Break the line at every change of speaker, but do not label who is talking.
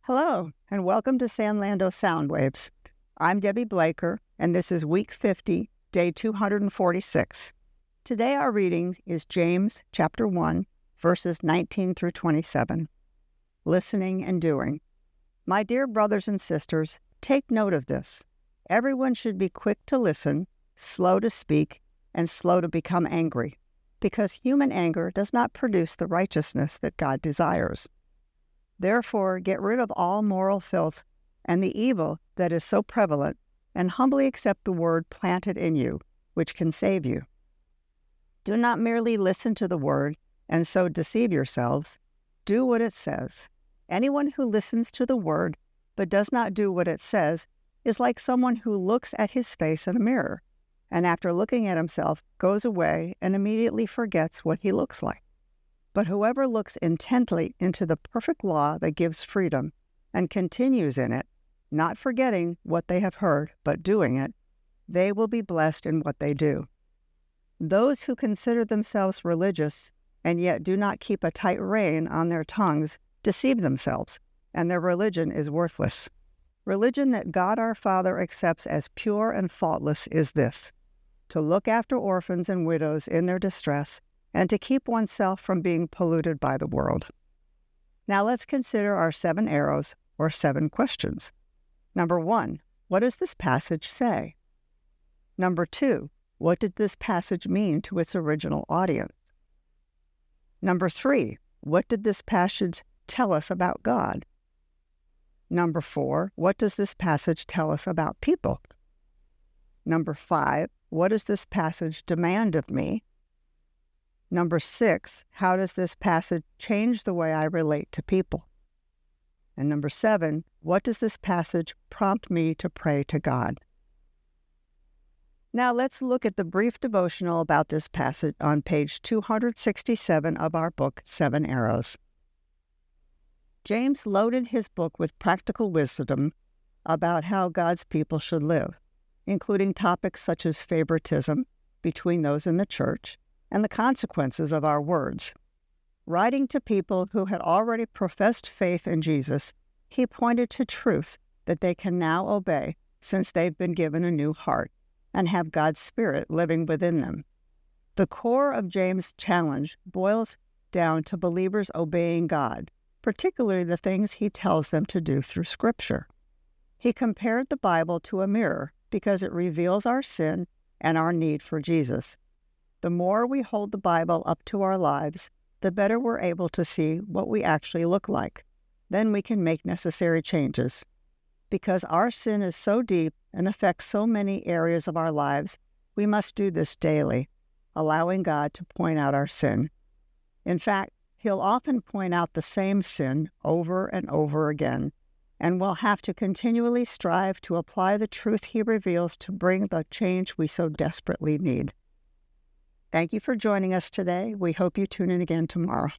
Hello, and welcome to Sanlando Sound Waves. I'm Debbie Blaker, and this is week 50, day 246. Today our reading is James chapter 1, verses 19 through 27. Listening and doing. My dear brothers and sisters, take note of this. Everyone should be quick to listen, slow to speak, and slow to become angry, because human anger does not produce the righteousness that God desires. Therefore, get rid of all moral filth and the evil that is so prevalent, and humbly accept the word planted in you, which can save you. Do not merely listen to the word and so deceive yourselves. Do what it says. Anyone who listens to the word but does not do what it says is like someone who looks at his face in a mirror, and after looking at himself goes away and immediately forgets what he looks like. But whoever looks intently into the perfect law that gives freedom and continues in it, not forgetting what they have heard, but doing it, they will be blessed in what they do. Those who consider themselves religious and yet do not keep a tight rein on their tongues deceive themselves, and their religion is worthless. Religion that God our Father accepts as pure and faultless is this: to look after orphans and widows in their distress, and to keep oneself from being polluted by the world. Now let's consider our 7 arrows, or 7 questions. Number 1, what does this passage say? Number 2, what did this passage mean to its original audience? Number 3, what did this passage tell us about God? Number 4, what does this passage tell us about people? Number 5, what does this passage demand of me? Number 6, how does this passage change the way I relate to people? And number 7, what does this passage prompt me to pray to God? Now let's look at the brief devotional about this passage on page 267 of our book, 7 Arrows. James loaded his book with practical wisdom about how God's people should live, including topics such as favoritism between those in the church, and the consequences of our words. Writing to people who had already professed faith in Jesus, he pointed to truth that they can now obey since they've been given a new heart and have God's Spirit living within them. The core of James' challenge boils down to believers obeying God, particularly the things he tells them to do through Scripture. He compared the Bible to a mirror because it reveals our sin and our need for Jesus. The more we hold the Bible up to our lives, the better we're able to see what we actually look like. Then we can make necessary changes. Because our sin is so deep and affects so many areas of our lives, we must do this daily, allowing God to point out our sin. In fact, He'll often point out the same sin over and over again, and we'll have to continually strive to apply the truth He reveals to bring the change we so desperately need. Thank you for joining us today. We hope you tune in again tomorrow.